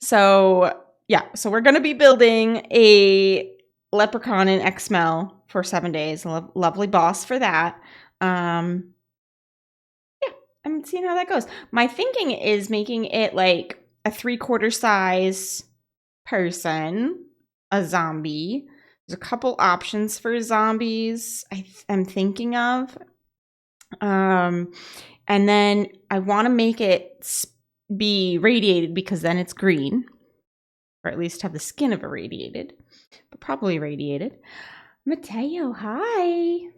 So yeah, so we're going to be building a leprechaun in XML for 7 days. Lovely boss for that. Yeah, I'm seeing how that goes. My thinking is making it like a 3/4 size person, a zombie. There's a couple options for zombies I'm thinking of. And then I want to make it be radiated because then it's green. Or at least have the skin of irradiated, but probably radiated. Mateo, hi.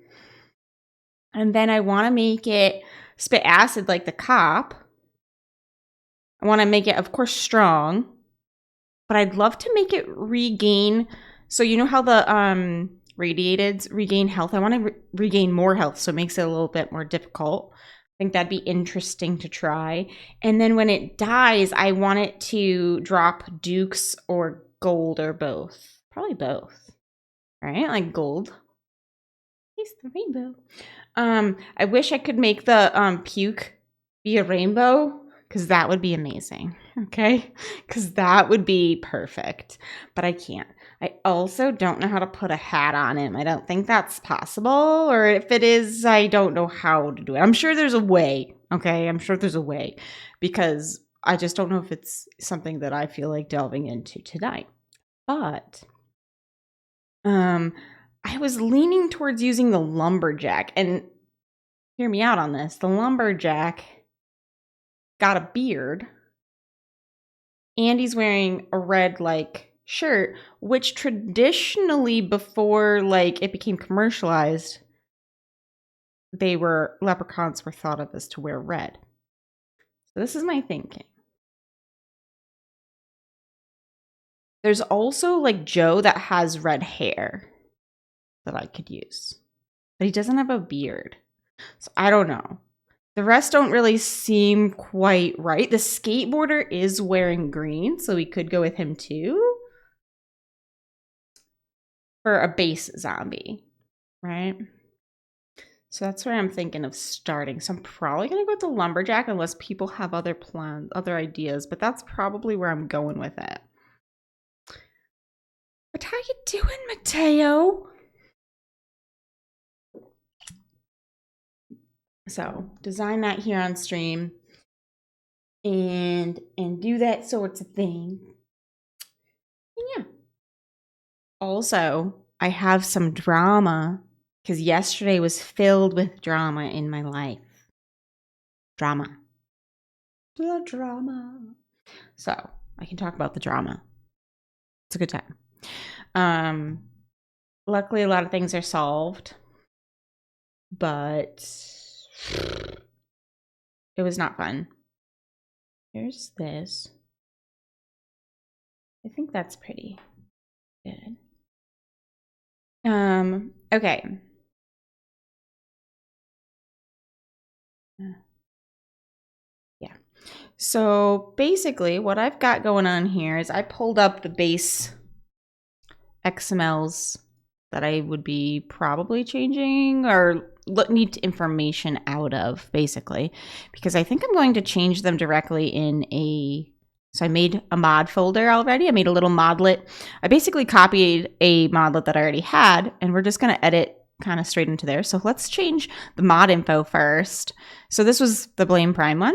And then I want to make it spit acid like the cop. I want to make it, of course, strong, but I'd love to make it regain. So you know how the radiateds regain health? I want to regain more health, so it makes it a little bit more difficult. I think that'd be interesting to try. And then when it dies, I want it to drop dukes or gold or both. Probably both, right? Like gold. Taste the rainbow. I wish I could make the puke be a rainbow because that would be amazing. Okay? Because that would be perfect. But I can't. I also don't know how to put a hat on him. I don't think that's possible. Or if it is, I don't know how to do it. I'm sure there's a way. Okay? I'm sure there's a way. Because I just don't know if it's something that I feel like delving into tonight. But I was leaning towards using the lumberjack. And hear me out on this. The lumberjack got a beard. And he's wearing a red, like, shirt, which traditionally before like it became commercialized, leprechauns were thought of as to wear red. So this is my thinking. There's also like Joe that has red hair that I could use, but he doesn't have a beard. So I don't know. The rest don't really seem quite right. The skateboarder is wearing green, so we could go with him too. For a base zombie, right? So that's where I'm thinking of starting. So I'm probably going to go with the lumberjack unless people have other plans, other ideas. But that's probably where I'm going with it. But how you doing, Mateo? So design that here on stream and do that sorts of thing. And yeah. Also, I have some drama because yesterday was filled with drama in my life. Drama. The drama. So I can talk about the drama. It's a good time. Luckily, a lot of things are solved, but it was not fun. Here's this. I think that's pretty good. Okay. Yeah. So basically what I've got going on here is I pulled up the base XMLs that I would be probably changing or need information out of, basically, because I think I'm going to change them directly in so I made a mod folder already. I made a little modlet. I basically copied a modlet that I already had, and we're just going to edit kind of straight into there. So let's change the mod info first. So this was the Blame Prime one.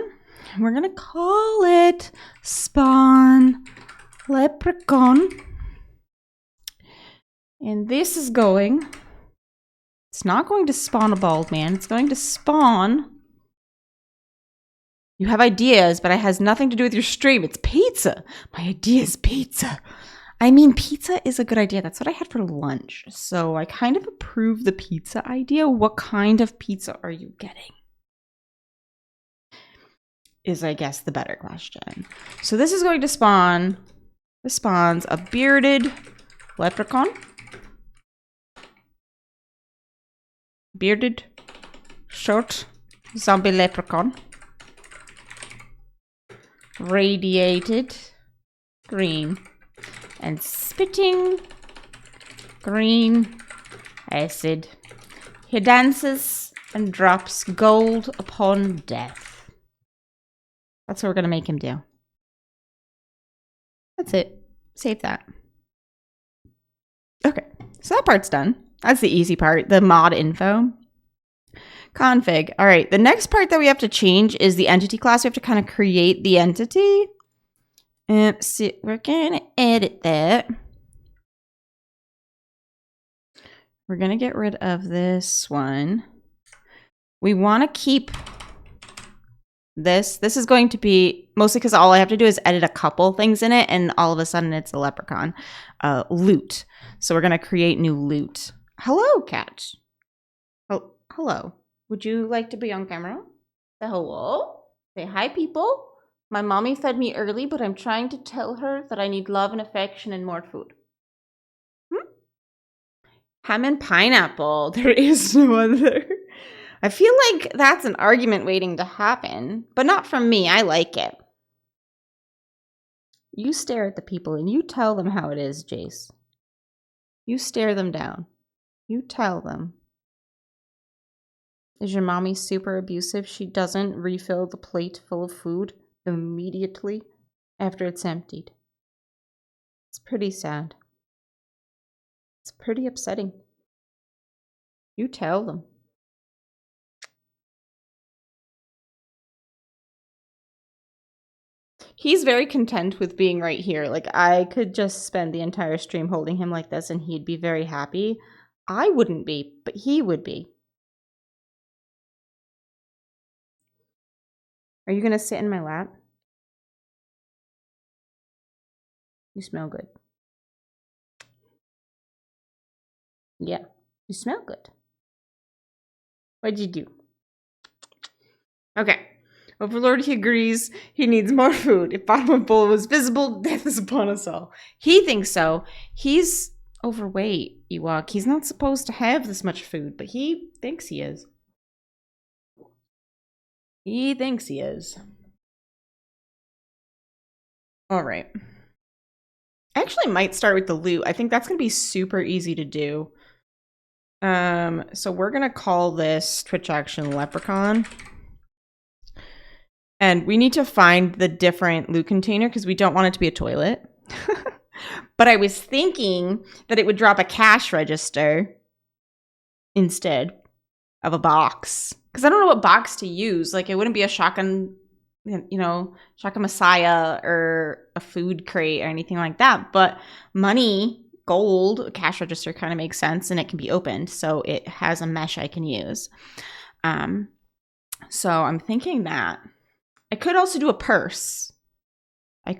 We're going to call it Spawn Leprechaun. And this is it's not going to spawn a bald man. It's going to spawn. You have ideas, but it has nothing to do with your stream. It's pizza. My idea is pizza. I mean, pizza is a good idea. That's what I had for lunch. So I kind of approve the pizza idea. What kind of pizza are you getting? Is, I guess, the better question. So this is going to spawn. This spawns a bearded leprechaun. Bearded, short, zombie leprechaun. Radiated, green, and spitting green acid. He dances and drops gold upon death. That's what we're going to make him do. That's it. Save that. Okay, so that part's done. That's the easy part, the mod info. Config. All right, the next part that we have to change is the entity class. We have to kind of create the entity. And see, we're gonna edit that. We're gonna get rid of this one. We want to keep this. This is going to be mostly because all I have to do is edit a couple things in it, and all of a sudden it's a leprechaun. Loot. So we're gonna create new loot. Hello, cat. Oh, hello. Would you like to be on camera? Say hello. Say hi, people. My mommy fed me early, but I'm trying to tell her that I need love and affection and more food. Ham and pineapple. There is no other. I feel like that's an argument waiting to happen, but not from me. I like it. You stare at the people and you tell them how it is, Jace. You stare them down. You tell them. Is your mommy super abusive? She doesn't refill the plate full of food immediately after it's emptied. It's pretty sad. It's pretty upsetting. You tell them. He's very content with being right here. Like, I could just spend the entire stream holding him like this and he'd be very happy. I wouldn't be, but he would be. Are you going to sit in my lap? You smell good. Yeah, you smell good. What'd you do? Okay. Overlord, he agrees. He needs more food. If bottom bowl was visible, death is upon us all. He thinks so. He's overweight, Ewok. He's not supposed to have this much food, but he thinks he is. He thinks he is. All right. I actually might start with the loot. I think that's going to be super easy to do. So we're going to call this Twitch Action Leprechaun. And we need to find the different loot container because we don't want it to be a toilet. But I was thinking that it would drop a cash register instead of a box. Because I don't know what box to use. Like, it wouldn't be a shotgun, you know, shotgun messiah or a food crate or anything like that. But money, gold, a cash register kind of makes sense, and it can be opened. So it has a mesh I can use. So I'm thinking that. I could also do a purse. What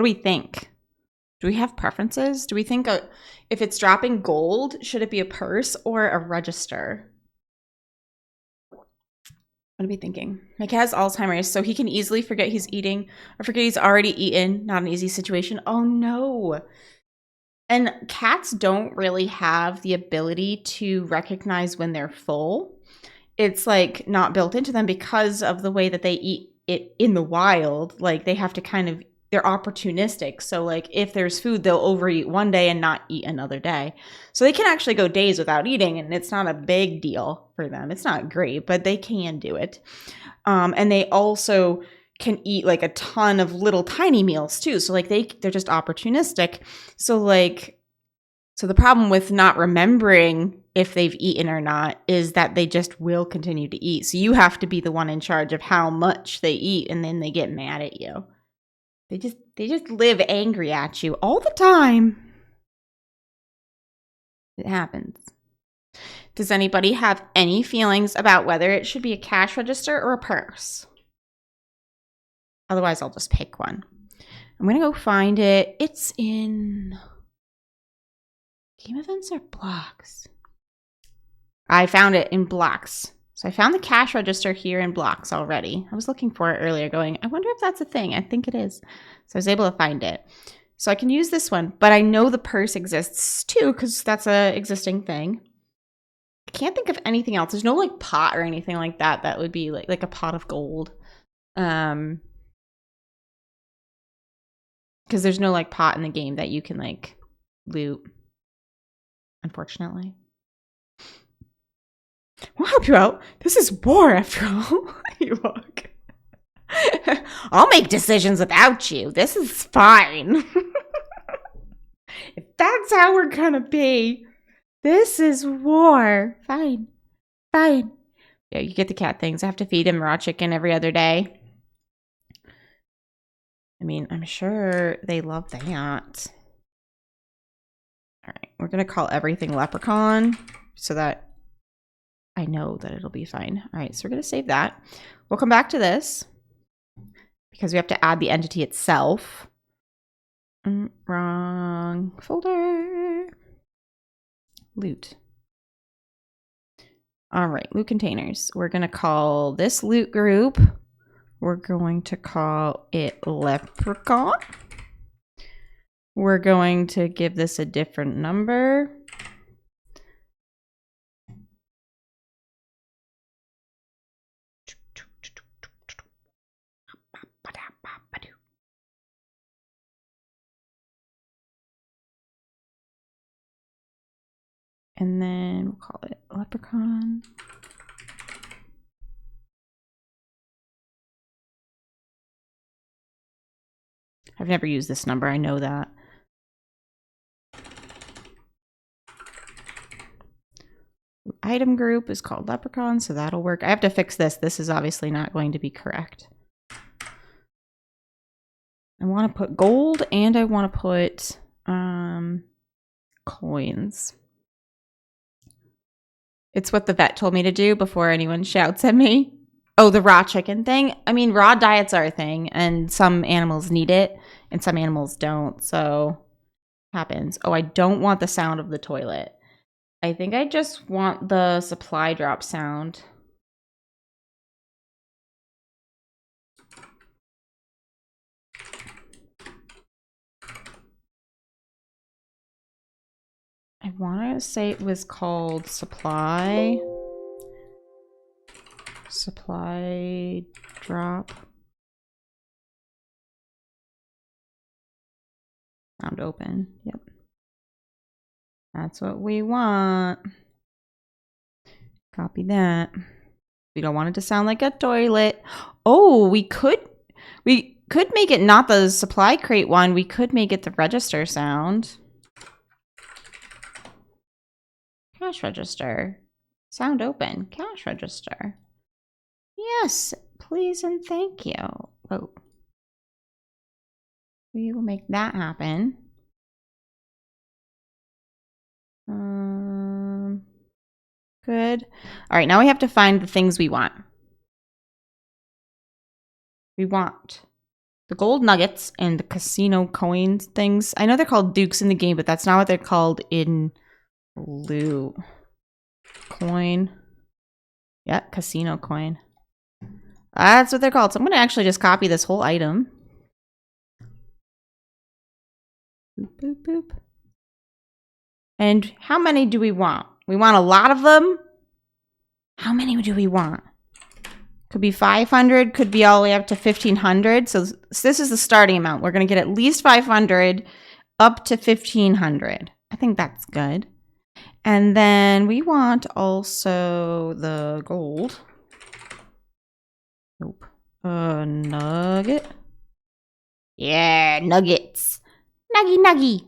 do we think? Do we have preferences? Do we think if it's dropping gold, should it be a purse or a register? What are we thinking? My cat has Alzheimer's, so he can easily forget he's eating or forget he's already eaten. Not an easy situation. Oh no. And cats don't really have the ability to recognize when they're full. It's like not built into them because of the way that they eat it in the wild. Like, they have to kind of, they're opportunistic. So like, if there's food, they'll overeat one day and not eat another day. So they can actually go days without eating, and it's not a big deal for them. It's not great, but they can do it. And they also can eat like a ton of little tiny meals too. So like they're just opportunistic. So like, so the problem with not remembering if they've eaten or not is that they just will continue to eat. So you have to be the one in charge of how much they eat, and then they get mad at you. They just live angry at you all the time. It happens. Does anybody have any feelings about whether it should be a cash register or a purse? Otherwise, I'll just pick one. I'm going to go find it. It's in game events or blocks. I found it in blocks. So I found the cash register here in blocks already. I was looking for it earlier going, I wonder if that's a thing. I think it is. So I was able to find it. So I can use this one, but I know the purse exists too because that's a existing thing. I can't think of anything else. There's no like pot or anything like that that would be like a pot of gold. Because there's no like pot in the game that you can like loot, unfortunately. We'll help you out. This is war after all. You walk. I'll make decisions without you. This is fine. If that's how we're gonna be, this is war. Fine. Fine. Yeah, you get the cat things. I have to feed him raw chicken every other day. I mean, I'm sure they love that. All right, we're going to call everything leprechaun so that I know that it'll be fine. All right, so we're going to save that. We'll come back to this because we have to add the entity itself. Wrong folder. Loot. All right, loot containers. We're going to call this loot group. We're going to call it leprechaun. We're going to give this a different number. And then we'll call it leprechaun. I've never used this number, I know that. Item group is called leprechaun, so that'll work. I have to fix this. This is obviously not going to be correct. I want to put gold and I want to put coins. It's what the vet told me to do before anyone shouts at me. Oh, the raw chicken thing? I mean, raw diets are a thing, and some animals need it, and some animals don't, so happens. Oh, I don't want the sound of the toilet. I think I just want the supply drop sound. I want to say it was called supply drop. Sound open. Yep. That's what we want. Copy that. We don't want it to sound like a toilet. Oh, we could make it not the supply crate one. We could make it the register sound. Cash register. Sound open. Cash register. Yes, please and thank you. Oh. We will make that happen. Good. All right, now we have to find the things we want. We want the gold nuggets and the casino coins things. I know they're called dukes in the game, but that's not what they're called in loot. Coin. Yeah, casino coin. That's what they're called. So I'm going to actually just copy this whole item. Boop, boop, boop. And how many do we want? We want a lot of them. How many do we want? Could be 500, could be all the way up to 1,500. So this is the starting amount. We're going to get at least 500 up to 1,500. I think that's good. And then we want also the gold. Nope. Nugget. Yeah, nuggets. Nuggy.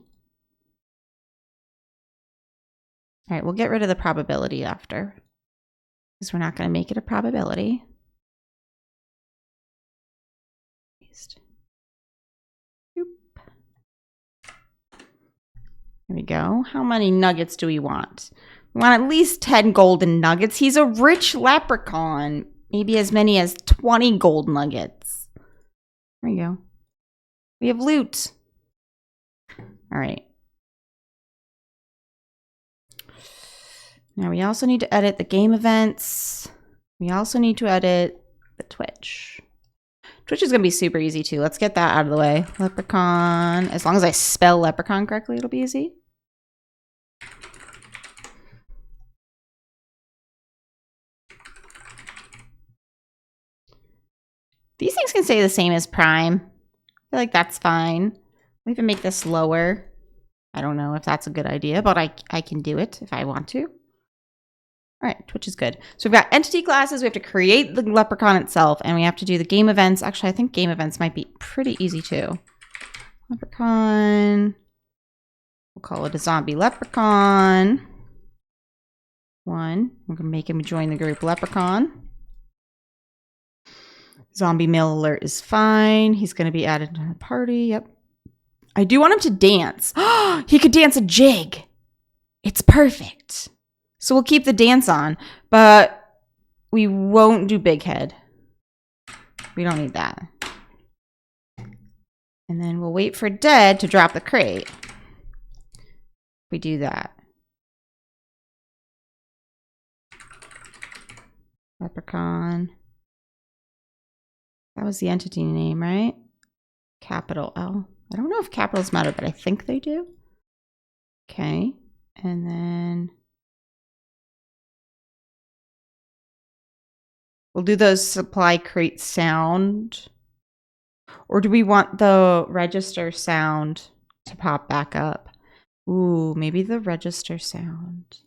All right, we'll get rid of the probability after, because we're not going to make it a probability. There we go. How many nuggets do we want? We want at least 10 golden nuggets. He's a rich leprechaun. Maybe as many as 20 gold nuggets. There we go. We have loot. All right. Now we also need to edit the game events. We also need to edit the Twitch. Twitch is going to be super easy too. Let's get that out of the way. Leprechaun. As long as I spell leprechaun correctly, it'll be easy. These things can stay the same as prime. I feel like that's fine. We can make this lower. I don't know if that's a good idea, but I can do it if I want to. All right, which is good. So we've got entity classes. We have to create the leprechaun itself, and we have to do the game events. Actually, I think game events might be pretty easy too. Leprechaun. We'll call it a zombie leprechaun. 1. We're gonna make him join the group leprechaun. Zombie mail alert is fine. He's gonna be added to the party. Yep. I do want him to dance. He could dance a jig. It's perfect. So we'll keep the dance on, but we won't do big head. We don't need that. And then we'll wait for dead to drop the crate. We do that. Leprechaun. That was the entity name, right? Capital L. I don't know if capitals matter, but I think they do. Okay. And then we'll do the supply crate sound. Or do we want the register sound to pop back up? Ooh, maybe the register sound.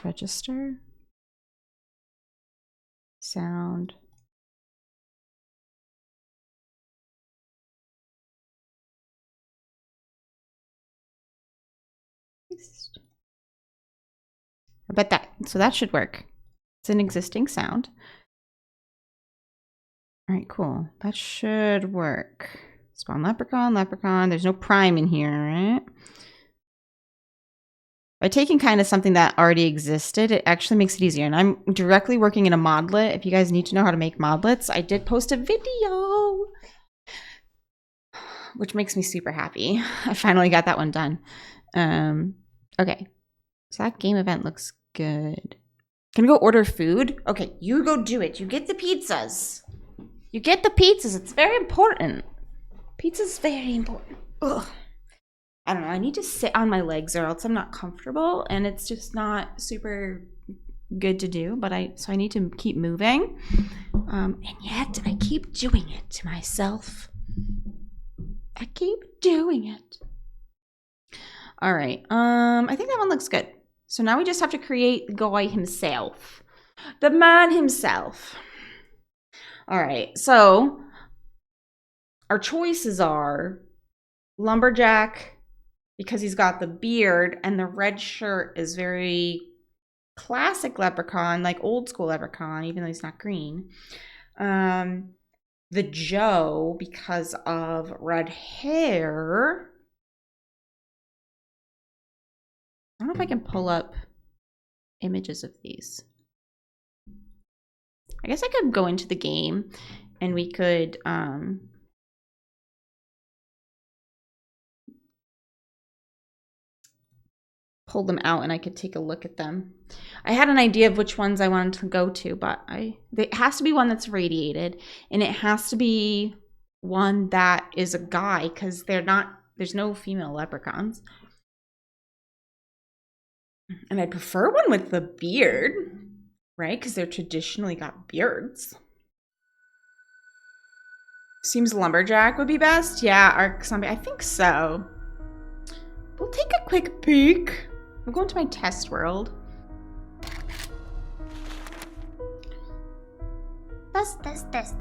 Register. Sound. I bet that, so that should work. It's an existing sound. All right, cool. That should work. Spawn leprechaun, leprechaun. There's no prime in here, right? By taking kind of something that already existed, it actually makes it easier. And I'm directly working in a modlet. If you guys need to know how to make modlets, I did post a video, which makes me super happy. I finally got that one done. Okay. So that game event looks good. Can we go order food? Okay, you go do it. You get the pizzas. You get the pizzas. It's very important. Pizza's very important. Ugh. I don't know. I need to sit on my legs or else I'm not comfortable, and it's just not super good to do. But so I need to keep moving, and yet I keep doing it to myself. I keep doing it. All right. I think that one looks good. So now we just have to create the guy himself, the man himself. All right. So our choices are lumberjack, because he's got the beard, and the red shirt is very classic leprechaun, like old school leprechaun, even though he's not green. The Joe, because of red hair. I don't know if I can pull up images of these. I guess I could go into the game and we could pull them out and I could take a look at them. I had an idea of which ones I wanted to go to, but it has to be one that's radiated, and it has to be one that is a guy, because there's no female leprechauns. And I prefer one with the beard, right? Because they're traditionally got beards. Seems lumberjack would be best. Yeah, arc zombie. I think so. We'll take a quick peek. I'm going to my test world. Test.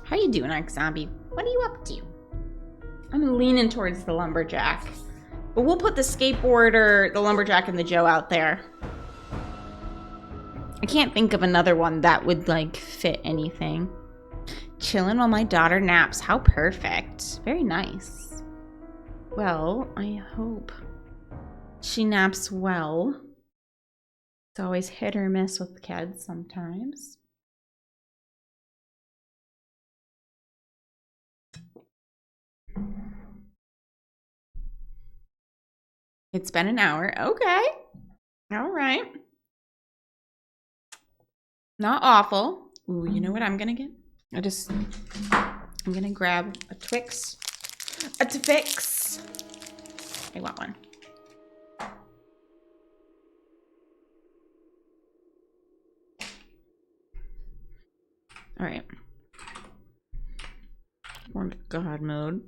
How you doing, arc zombie? What are you up to? I'm leaning towards the lumberjack. But we'll put the skateboarder, the lumberjack, and the Joe out there. I can't think of another one that would, like, fit anything. Chilling while my daughter naps. How perfect. Very nice. Well, I hope she naps well. It's always hit or miss with kids sometimes. It's been an hour. Okay. All right. Not awful. Ooh, you know what I'm gonna get? I'm gonna grab a Twix. A Twix. I want one. All right. We're in God mode.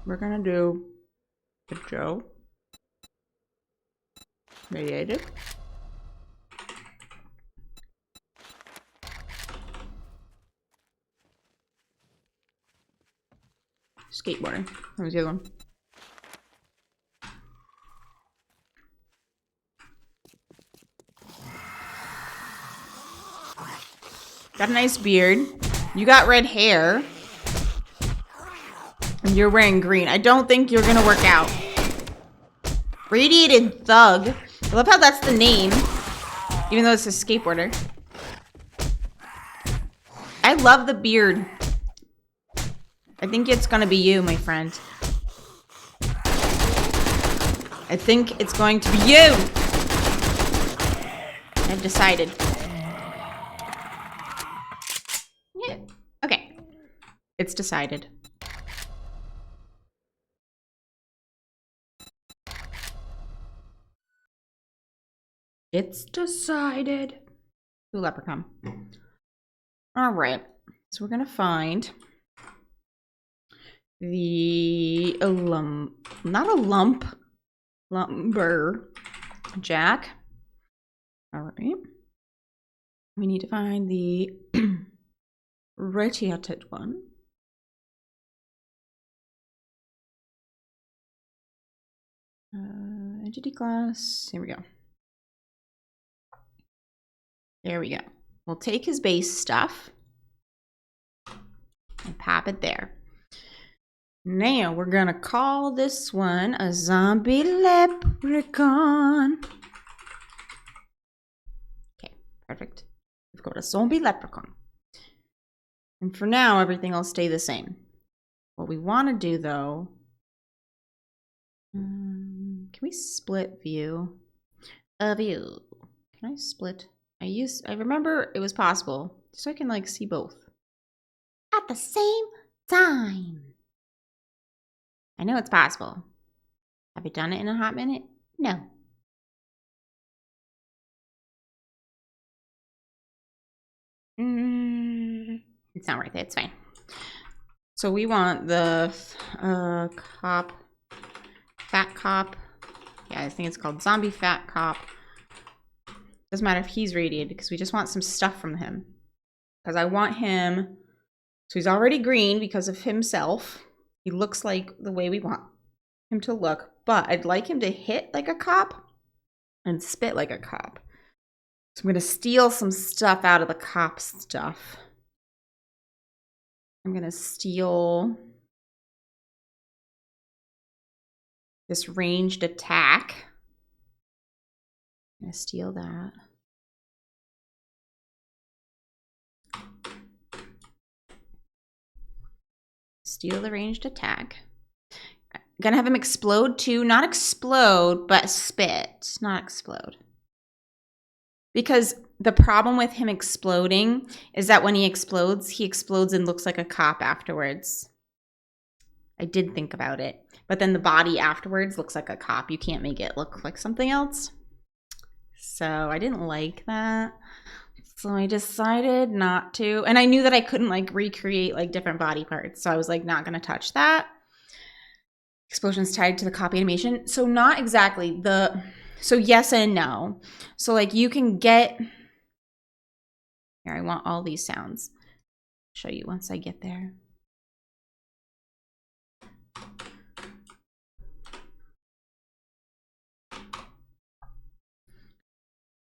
We're gonna do Good Joe. Radiated. Skateboarding. That was the other one. Got a nice beard. You got red hair. And you're wearing green. I don't think you're gonna work out. Radiated Thug. I love how that's the name. Even though it's a skateboarder. I love the beard. I think it's gonna be you, my friend. I think it's going to be you. I've decided. Yeah. Okay. It's decided. It's decided. Ooh, leprechaun. All right. So we're gonna find the not a lumber jack. All right. We need to find the radiated one. Entity class. Here we go. There we go. We'll take his base stuff and pop it there. Now we're gonna call this one a zombie leprechaun. Okay, perfect. We've got a zombie leprechaun. And for now, everything will stay the same. What we want to do though, can we split view? View. Can I split? I remember it was possible, so I can like see both at the same time. I know it's possible. Have you done it in a hot minute? No. It's not worth it. It's fine. So we want the cop, fat cop. Yeah, I think it's called zombie fat cop. Doesn't matter if he's radiated because we just want some stuff from him. Because I want him, so he's already green because of himself. He looks like the way we want him to look, but I'd like him to hit like a cop and spit like a cop. So I'm gonna steal some stuff out of the cop stuff. I'm gonna steal this ranged attack. I'm gonna steal that. Steal the ranged attack. I'm gonna have him explode too. Not explode, but spit. Not explode. Because the problem with him exploding is that when he explodes and looks like a cop afterwards. I did think about it. But then the body afterwards looks like a cop. You can't make it look like something else. So I didn't like that. So I decided not to. And I knew that I couldn't like recreate like different body parts. So I was like not going to touch that. Explosions tied to the copy animation. So not exactly the... So yes and no. So like you can get... Here, I want all these sounds. I'll show you once I get there.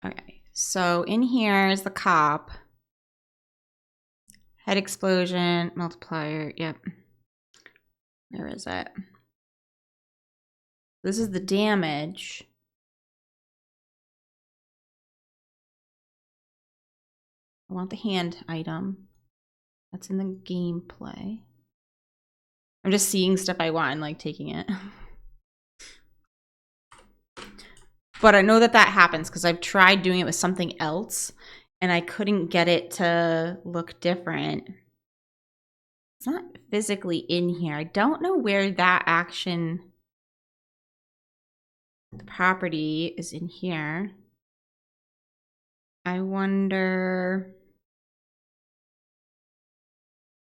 Okay, so in here is the cop. Head explosion, multiplier, yep. Where is it? This is the damage. I want the hand item. That's in the gameplay. I'm just seeing stuff I want and like taking it. But I know that that happens because I've tried doing it with something else and I couldn't get it to look different. It's not physically in here. I don't know where that action, the property is in here. I wonder,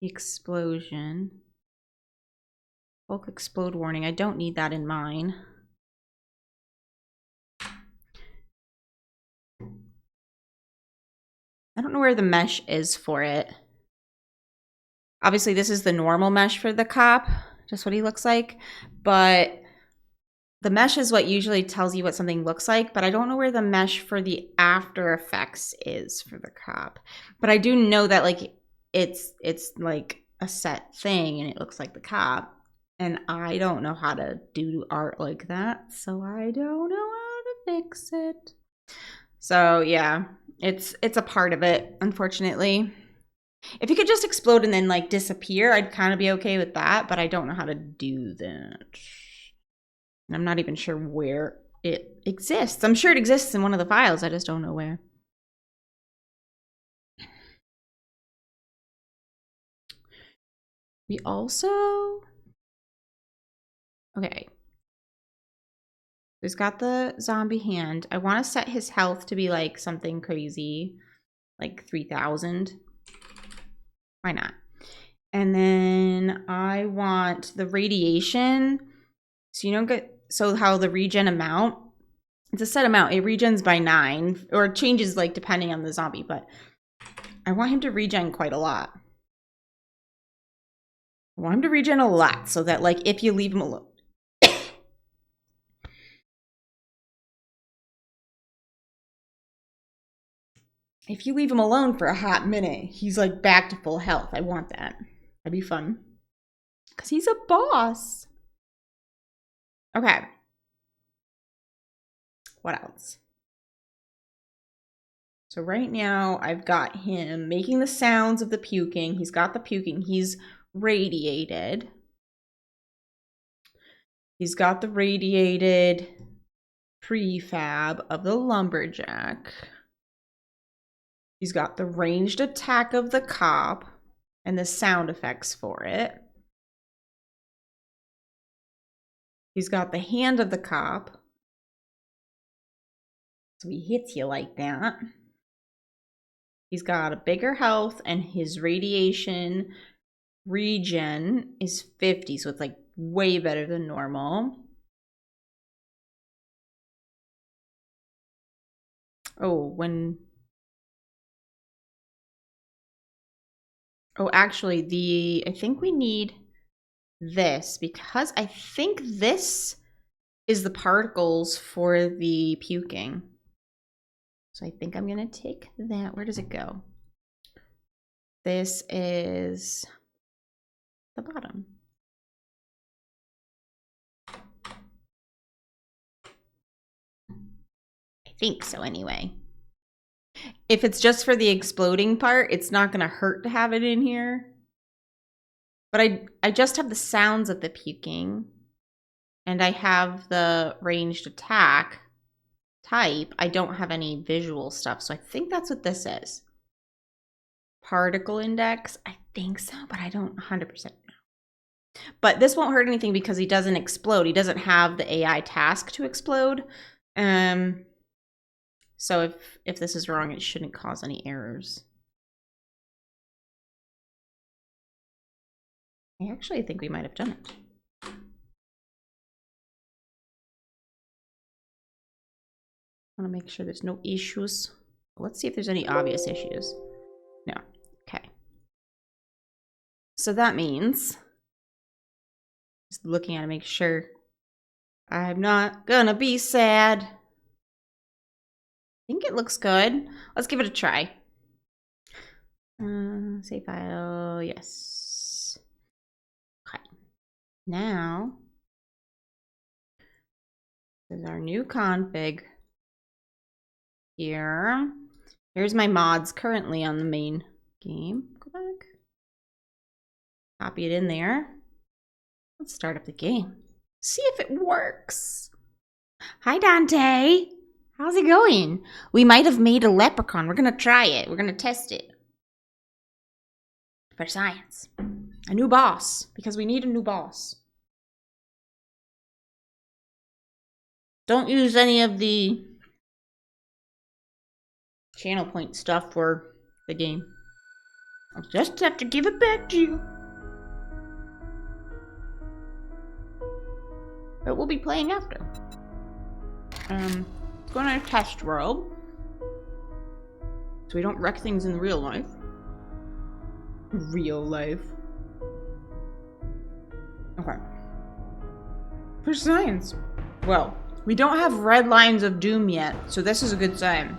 the explosion. Bulk explode warning. I don't need that in mine. I don't know where the mesh is for it. Obviously, this is the normal mesh for the cop, just what he looks like. But the mesh is what usually tells you what something looks like, but I don't know where the mesh for the After Effects is for the cop. But I do know that like it's like a set thing and it looks like the cop. And I don't know how to do art like that, so I don't know how to fix it. So yeah, it's a part of it, unfortunately. If it could just explode and then like disappear, I'd kind of be okay with that, but I don't know how to do that. And I'm not even sure where it exists. I'm sure it exists in one of the files, I just don't know where. We also... Okay. He's got the zombie hand. I want to set his health to be like something crazy, like 3,000. Why not? And then I want the radiation. So you don't get, so how the regen amount, it's a set amount. It regens by 9, or it changes like depending on the zombie, but I want him to regen quite a lot. I want him to regen a lot so that like if you leave him alone. If you leave him alone for a hot minute, he's like back to full health. I want that. That'd be fun. Because he's a boss. Okay. What else? So right now I've got him making the sounds of the puking. He's got the puking. He's radiated. He's got the radiated prefab of the lumberjack. He's got the ranged attack of the cop and the sound effects for it. He's got the hand of the cop. So he hits you like that. He's got a bigger health and his radiation regen is 50. So it's like way better than normal. Oh, actually, I think we need this because I think this is the particles for the puking. So I think I'm gonna take that. Where does it go? This is the bottom. I think so anyway. If it's just for the exploding part, it's not gonna hurt to have it in here. But I just have the sounds of the puking and I have the ranged attack type. I don't have any visual stuff, so I think that's what this is. Particle index, I think so, but I don't 100% know. But this won't hurt anything because he doesn't explode. He doesn't have the AI task to explode. So if this is wrong, it shouldn't cause any errors. I actually think we might have done it. I want to make sure there's no issues. Let's see if there's any obvious issues. No. Okay. So that means, just looking at it, make sure I'm not gonna be sad. I think it looks good. Let's give it a try. Save file, yes. Okay. Now, there's our new config. Here. Here's my mods currently on the main game. Go back. Copy it in there. Let's start up the game. See if it works. Hi, Dante. How's it going? We might have made a leprechaun. We're going to try it. We're going to test it. For science. A new boss. Because we need a new boss. Don't use any of the channel point stuff for the game. I'll just have to give it back to you. But we'll be playing after. Let's go in our test world. So we don't wreck things in real life. Real life. Okay. For science. Well, we don't have red lines of doom yet, so this is a good sign.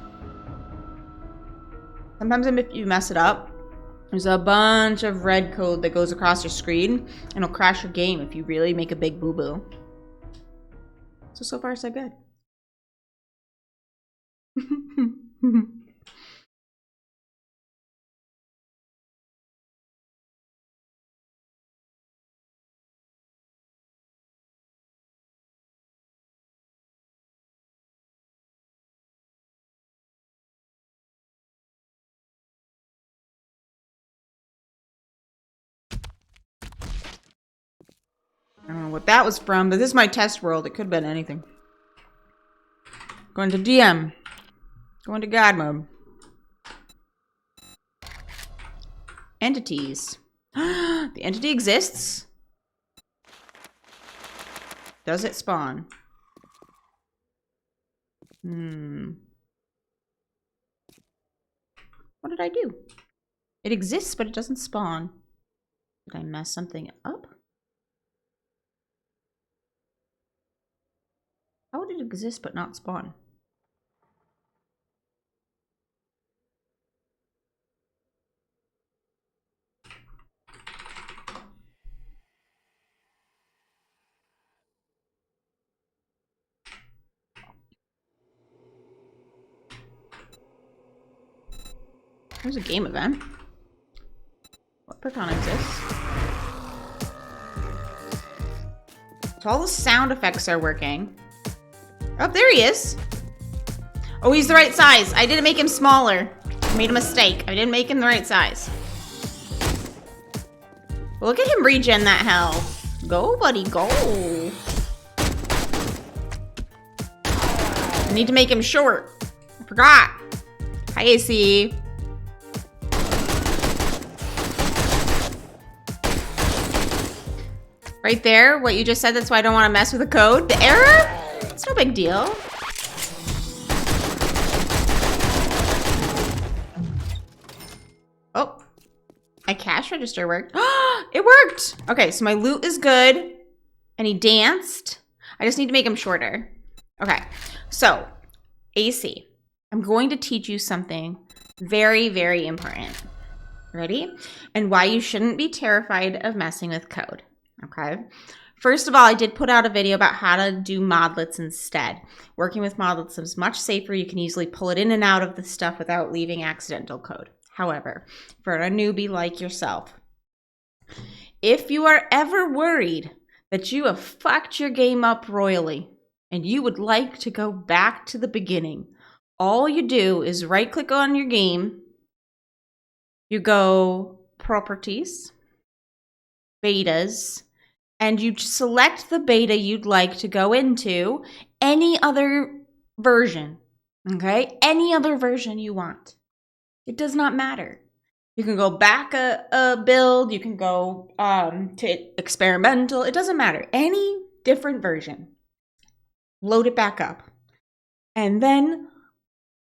Sometimes if you mess it up, there's a bunch of red code that goes across your screen, and it'll crash your game if you really make a big boo-boo. So far, so good. I don't know what that was from, but this is my test world. It could have been anything. Going to DM. Going to God mode. Entities. The entity exists. Does it spawn? What did I do? It exists, but it doesn't spawn. Did I mess something up? How would it exist but not spawn? There's a game event. What Procon exists? So all the sound effects are working. Oh, there he is. Oh, he's the right size. I didn't make him smaller. I made a mistake. I didn't make him the right size. Well, look at him regen that health. Go, buddy, go. I need to make him short. I forgot. Hi, AC. Right there, what you just said, that's why I don't want to mess with the code. The error? It's no big deal. Oh, my cash register worked. It worked! Okay, so my loot is good. And he danced. I just need to make him shorter. Okay, so AC, I'm going to teach you something very, very important. Ready? And why you shouldn't be terrified of messing with code. Okay. First of all, I did put out a video about how to do modlets instead. Working with modlets is much safer. You can easily pull it in and out of the stuff without leaving accidental code. However, for a newbie like yourself, if you are ever worried that you have fucked your game up royally and you would like to go back to the beginning, all you do is right click on your game. You go properties, betas, and you select the beta you'd like to go into, any other version, okay? Any other version you want. It does not matter. You can go back a build, you can go to experimental, it doesn't matter. Any different version. Load it back up. And then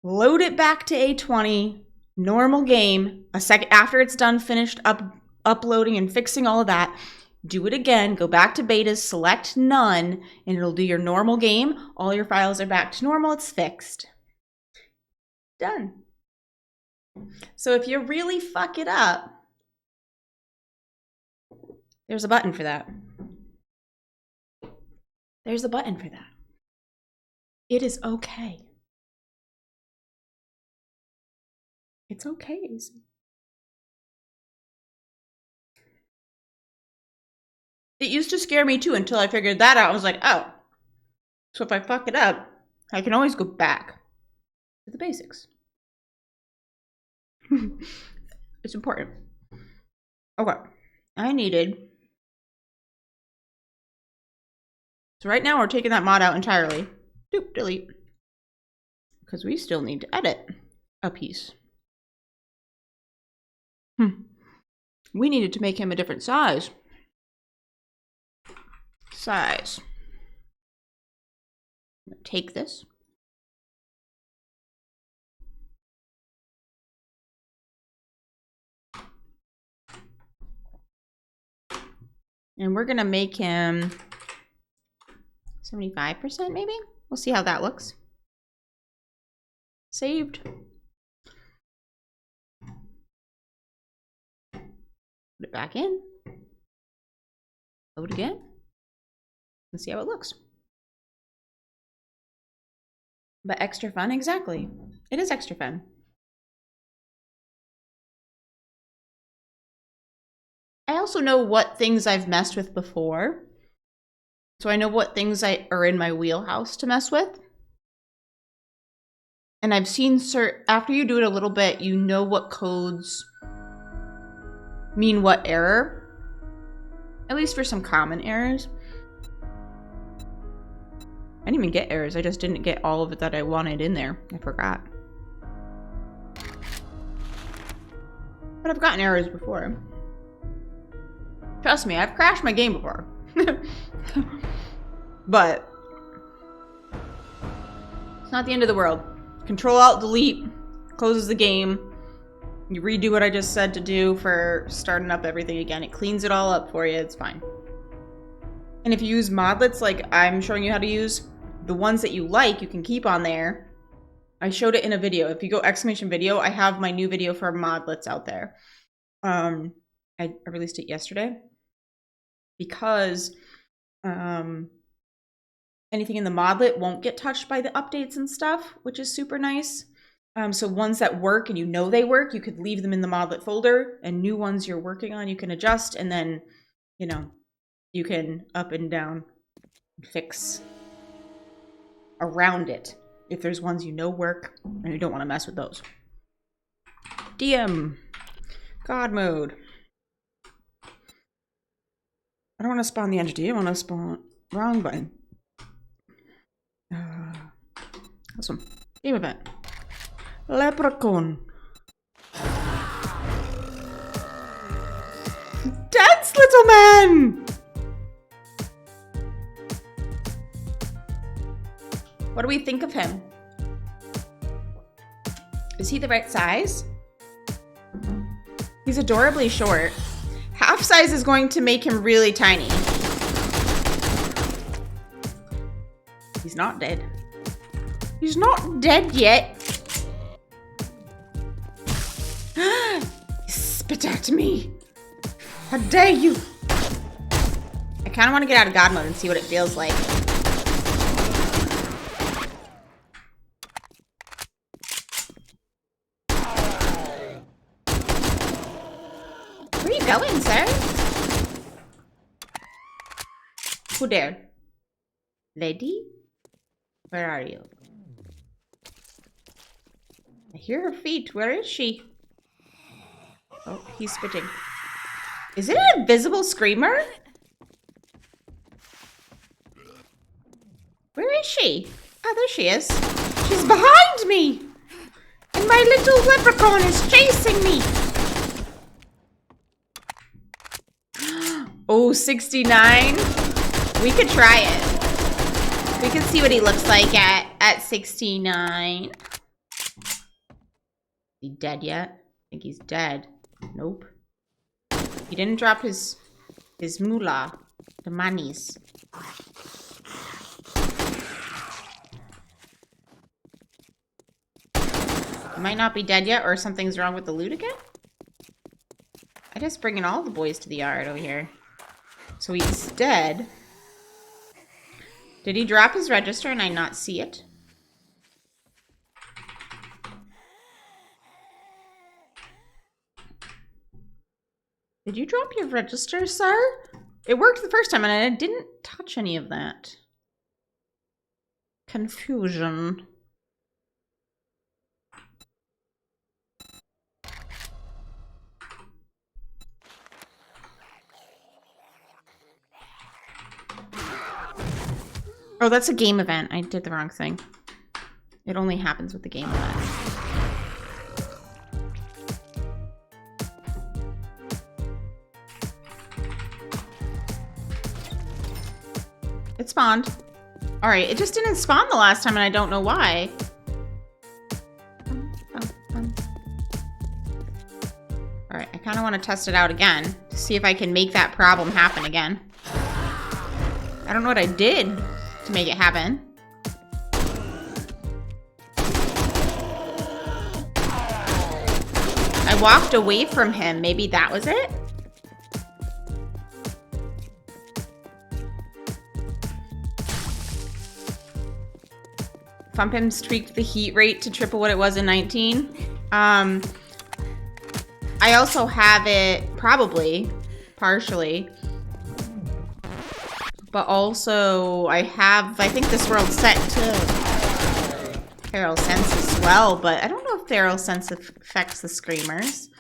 load it back to A20, normal game, a second after it's done, finished uploading and fixing all of that. Do it again, go back to betas, select none, and it'll do your normal game. All your files are back to normal, it's fixed. Done. So if you really fuck it up, there's a button for that. There's a button for that. It is okay. It's okay, Izzy. It used to scare me too until I figured that out. I was like, oh, so if I fuck it up, I can always go back to the basics. It's important. Okay, I needed. So right now we're taking that mod out entirely. Doop, delete. Because we still need to edit a piece. We needed to make him a different size. Take this. And we're gonna make him 75% maybe? We'll see how that looks. Saved. Put it back in. Load again. And see how it looks. But extra fun, exactly. It is extra fun. I also know what things I've messed with before. So I know what things are in my wheelhouse to mess with. And I've seen after you do it a little bit, you know what codes mean what error. At least for some common errors. I didn't even get errors, I just didn't get all of it that I wanted in there. I forgot. But I've gotten errors before. Trust me, I've crashed my game before. But it's not the end of the world. Control-Alt-Delete closes the game. You redo what I just said to do for starting up everything again. It cleans it all up for you. It's fine. And if you use modlets like I'm showing you how to use, the ones that you like, you can keep on there. I showed it in a video. If you go !video, I have my new video for modlets out there. I released it yesterday because anything in the modlet won't get touched by the updates and stuff, which is super nice. So ones that work and you know they work, you could leave them in the modlet folder, and new ones you're working on, you can adjust, and then, you know, you can up and down fix around it if there's ones you know work and you don't want to mess with those. DM. God mode. I don't want to spawn the entity, I want to spawn... Wrong button. Awesome. Game event. Leprechaun. Dance, little man! What do we think of him? Is he the right size? He's adorably short. Half size is going to make him really tiny. He's not dead. He's not dead yet. Spit at me. How dare you? I kind of want to get out of God mode and see what it feels like. Where are you going, sir? Who dared? Lady? Where are you? I hear her feet. Where is she? Oh, he's spitting. Is it an invisible screamer? Where is she? Oh, there she is. She's behind me! And my little leprechaun is chasing me! Oh, 69? We could try it. We can see what he looks like at 69. Is he dead yet? I think he's dead. Nope. He didn't drop his moolah. The monies. He might not be dead yet, or something's wrong with the loot again? I just bringing all the boys to the yard over here. So he's dead. Did he drop his register and I not see it? Did you drop your register, sir? It worked the first time and I didn't touch any of that. Confusion. Oh, that's a game event. I did the wrong thing. It only happens with the game event. It spawned. All right, it just didn't spawn the last time and I don't know why. All right, I kind of want to test it out again to see if I can make that problem happen again. I don't know what I did to make it happen. I walked away from him. Maybe that was it? Fumpim's tweaked the heat rate to triple what it was in 19. I also have it, probably, partially. But also, I think this world's set to Feral Sense as well, but I don't know if Feral Sense affects the Screamers.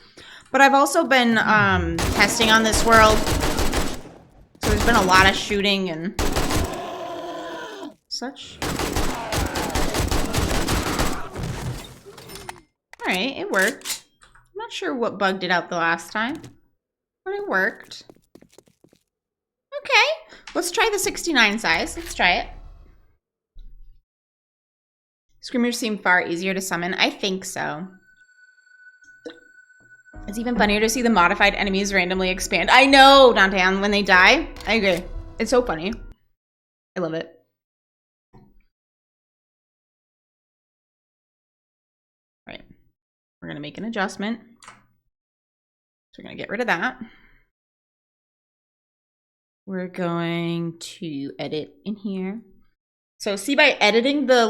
But I've also been testing on this world, so there's been a lot of shooting and such. Alright, it worked. I'm not sure what bugged it out the last time, but it worked. Okay, let's try the 69 size. Let's try it. Screamers seem far easier to summon. I think so. It's even funnier to see the modified enemies randomly expand. I know, Dante, when they die. I agree. It's so funny. I love it. Right. We're going to make an adjustment. So we're going to get rid of that. We're going to edit in here. So see, by editing the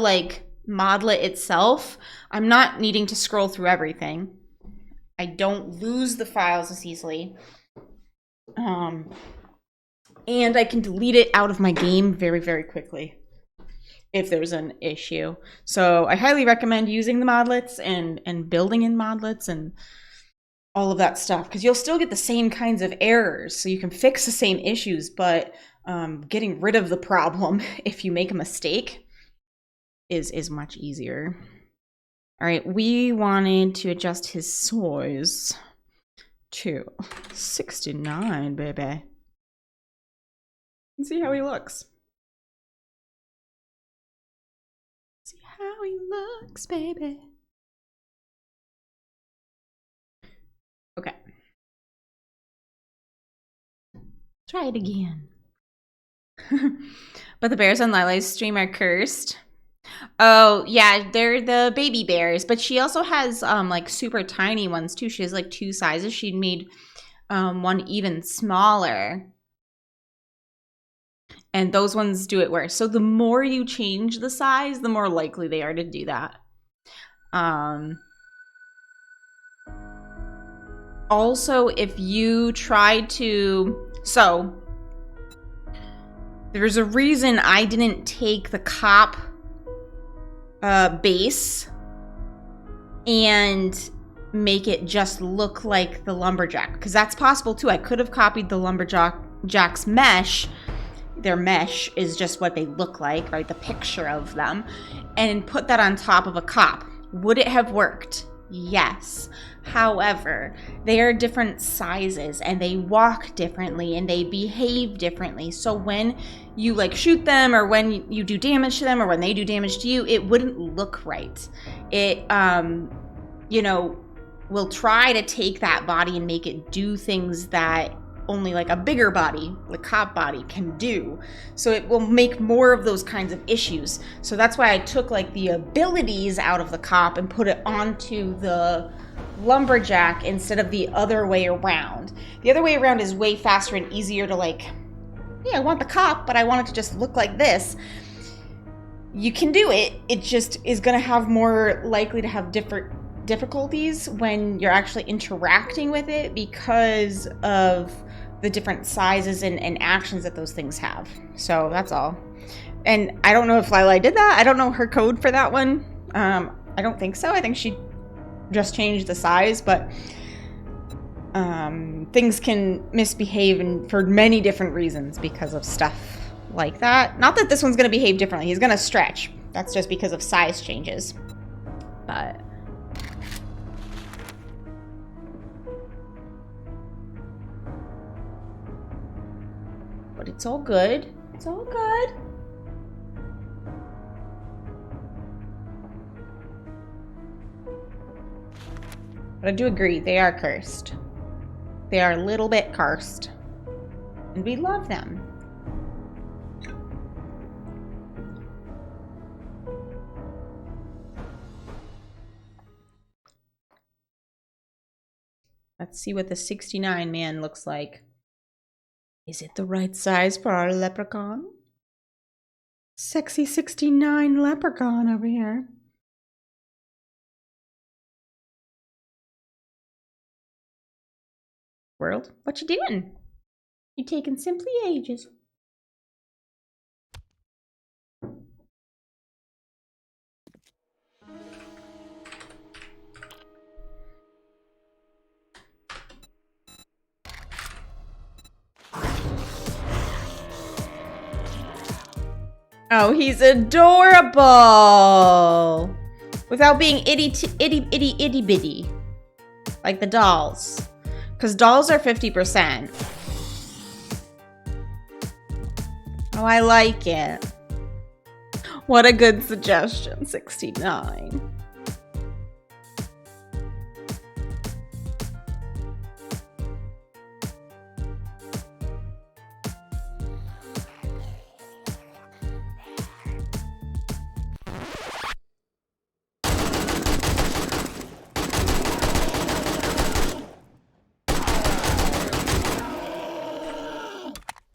modlet itself, I'm not needing to scroll through everything. I don't lose the files as easily. And I can delete it out of my game very, very quickly if there's an issue. So I highly recommend using the modlets and building in modlets and all of that stuff, because you'll still get the same kinds of errors. So you can fix the same issues, but getting rid of the problem if you make a mistake is much easier. All right, we wanted to adjust his size to 69, baby. And see how he looks. See how he looks, baby. Okay. Try it again. But the bears on Lila's stream are cursed. Oh, yeah, they're the baby bears, but she also has super tiny ones too. She has 2 sizes. She made one even smaller. And those ones do it worse. So the more you change the size, the more likely they are to do that. Also, if you try to... So, there's a reason I didn't take the cop base and make it just look like the lumberjack, because that's possible too. I could have copied the lumberjack's mesh. Their mesh is just what they look like, right? The picture of them, and put that on top of a cop. Would it have worked? Yes. However, they are different sizes and they walk differently and they behave differently. So when you shoot them, or when you do damage to them, or when they do damage to you, it wouldn't look right. It, will try to take that body and make it do things that only a bigger body, the cop body, can do. So it will make more of those kinds of issues. So that's why I took the abilities out of the cop and put it onto the lumberjack instead of the other way around. The other way around is way faster and easier to I want the cop, but I want it to just look like this. You can do it. It just is going to have more likely to have different difficulties when you're actually interacting with it because of the different sizes and actions that those things have. So that's all. And I don't know if Lila did that. I don't know her code for that one. I don't think so. I think she just changed the size, but things can misbehave for many different reasons because of stuff like that. Not that this one's going to behave differently. He's going to stretch. That's just because of size changes. But it's all good. It's all good. But I do agree, they are cursed. They are a little bit cursed. And we love them. Let's see what the 69 man looks like. Is it the right size for our leprechaun? Sexy 69 leprechaun over here. World, what you doing? You taking simply ages. Oh, he's adorable! Without being itty bitty. Like the dolls. Because dolls are 50%. Oh, I like it. What a good suggestion, 69.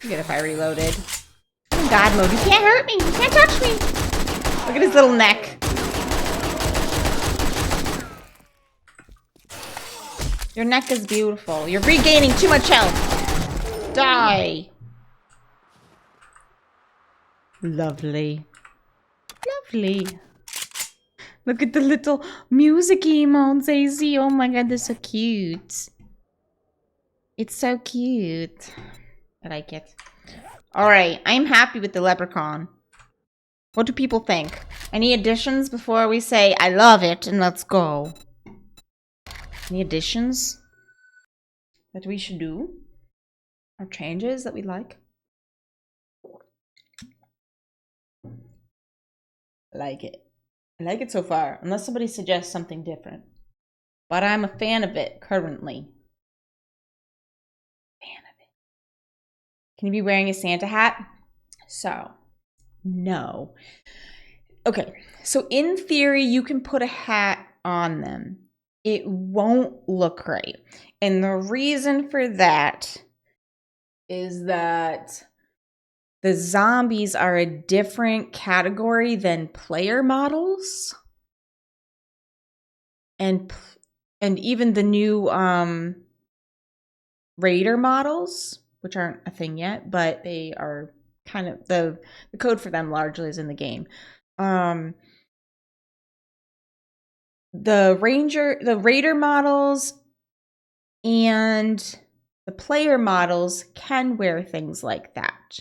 Good if I reloaded. I'm in God mode. You can't hurt me. You can't touch me. Look at his little neck. Your neck is beautiful. You're regaining too much health. Die. Lovely. Lovely. Look at the little music emotes, AZ. Oh my god, they're so cute. It's so cute. I like it. Alright, I'm happy with the leprechaun. What do people think? Any additions before we say, I love it, and let's go? Any additions that we should do? Or changes that we like? I like it. I like it so far, unless somebody suggests something different. But I'm a fan of it currently. Can you be wearing a Santa hat? So, no. Okay, so in theory, you can put a hat on them. It won't look right. And the reason for that is that the zombies are a different category than player models. And even the new Raider models, which aren't a thing yet, but they are kind of the code for them largely is in the game. The Raider models and the player models can wear things like that.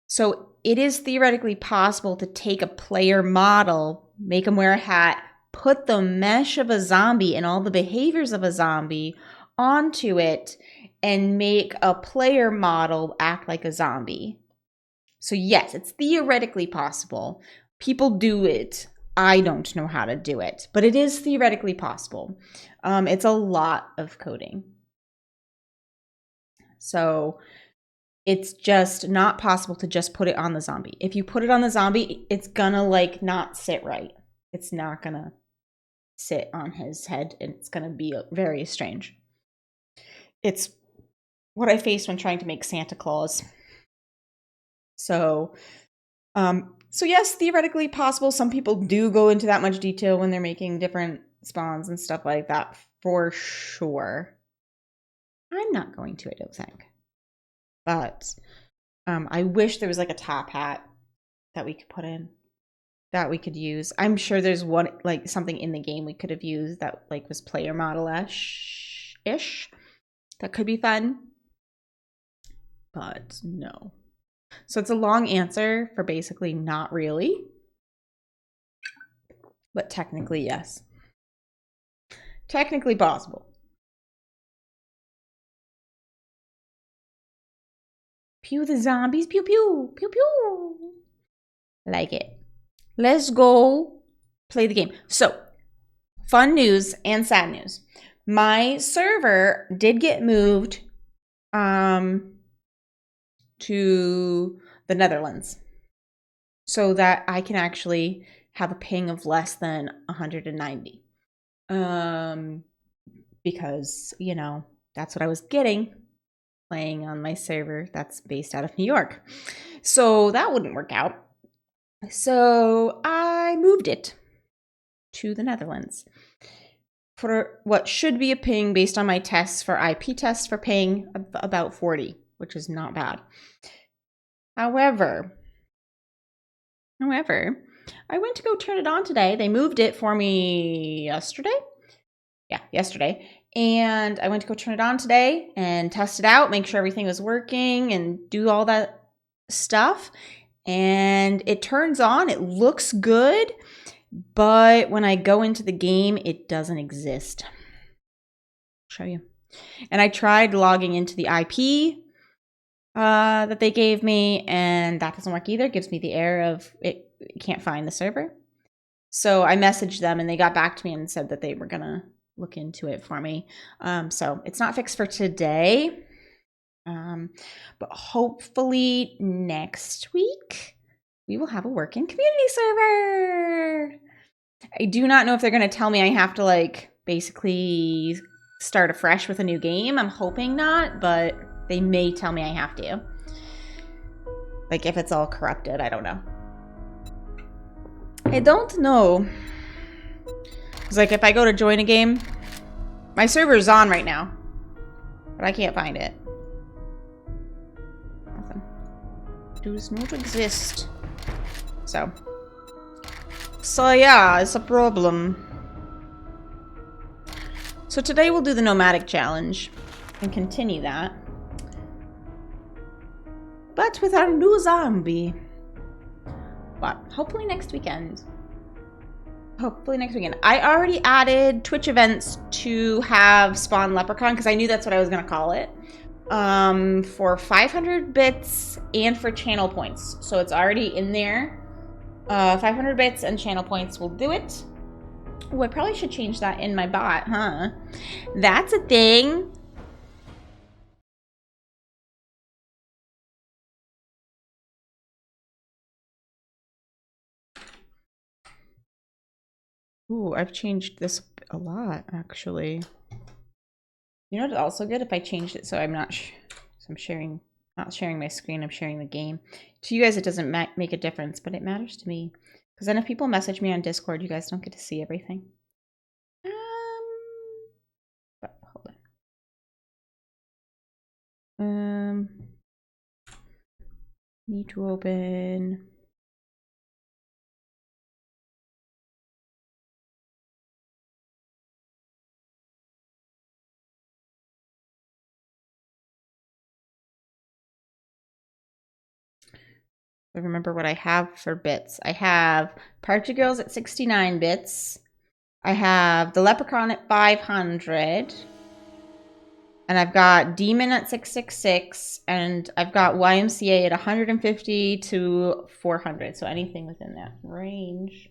So it is theoretically possible to take a player model, make them wear a hat, put the mesh of a zombie and all the behaviors of a zombie onto it, and make a player model act like a zombie. So yes, it's theoretically possible. People do it. I don't know how to do it, but it is theoretically possible. It's a lot of coding. So it's just not possible to just put it on the zombie. If you put it on the zombie, it's gonna like not sit right. It's not gonna sit on his head, and it's gonna be very strange. It's what I faced when trying to make Santa Claus. So yes, theoretically possible. Some people do go into that much detail when they're making different spawns and stuff like that, for sure. I'm not going to, I don't think. But I wish there was like a top hat that we could put in, that we could use. I'm sure there's one, like something in the game we could have used that like was player model-ish. That could be fun. But no. So it's a long answer for basically not really. But technically, yes. Technically possible. Pew the zombies. Pew pew. Pew pew. Like it. Let's go play the game. So, fun news and sad news. My server did get moved to the Netherlands so that I can actually have a ping of less than 190. Because, you know, that's what I was getting playing on my server that's based out of New York. So that wouldn't work out. So I moved it to the Netherlands for what should be a ping based on my tests for IP tests for ping about 40, which is not bad. However, I went to go turn it on today. They moved it for me yesterday. Yeah, yesterday. And I went to go turn it on today and test it out, make sure everything was working and do all that stuff. And it turns on, it looks good, but when I go into the game, it doesn't exist. I'll show you. And I tried logging into the IP that they gave me, and that doesn't work either. It gives me the error of it can't find the server. So I messaged them and they got back to me and said that they were gonna look into it for me. So it's not fixed for today. But hopefully next week we will have a working community server. I do not know if they're going to tell me I have to like basically start afresh with a new game. I'm hoping not, but they may tell me I have to. Like if it's all corrupted, I don't know. I don't know. It's like if I go to join a game, my server's on right now, but I can't find it. Nothing. Does not exist. So yeah, it's a problem. So today we'll do the nomadic challenge and continue that. But with our new zombie. But hopefully next weekend. I already added Twitch events to have spawn leprechaun because I knew that's what I was going to call it. For 500 bits and for channel points. So it's already in there. 500 bits and channel points will do it. Oh, I probably should change that in my bot, huh? That's a thing. Ooh, I've changed this a lot, actually. You know what's also good? If I changed it so I'm not so I'm sharing, not sharing my screen, I'm sharing the game. To you guys, it doesn't make a difference, but it matters to me. Because then if people message me on Discord, you guys don't get to see everything. But hold on. Need to open. Remember what I have for bits. I have Partridge Girls at 69 bits. I have the Leprechaun at 500. And I've got Demon at 666. And I've got YMCA at 150 to 400. So anything within that range.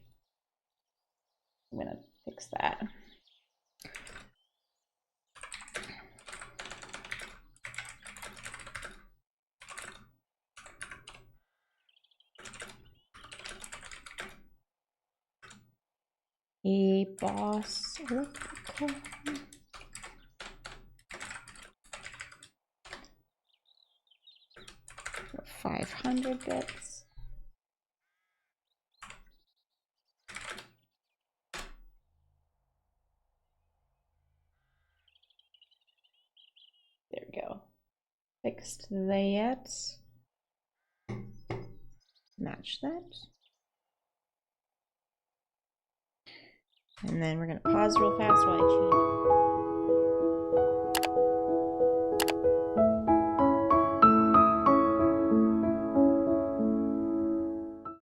I'm going to fix that. A boss Leprechaun. 500 bits. There we go. Fixed that. Match that. And then we're going to pause real fast while I change.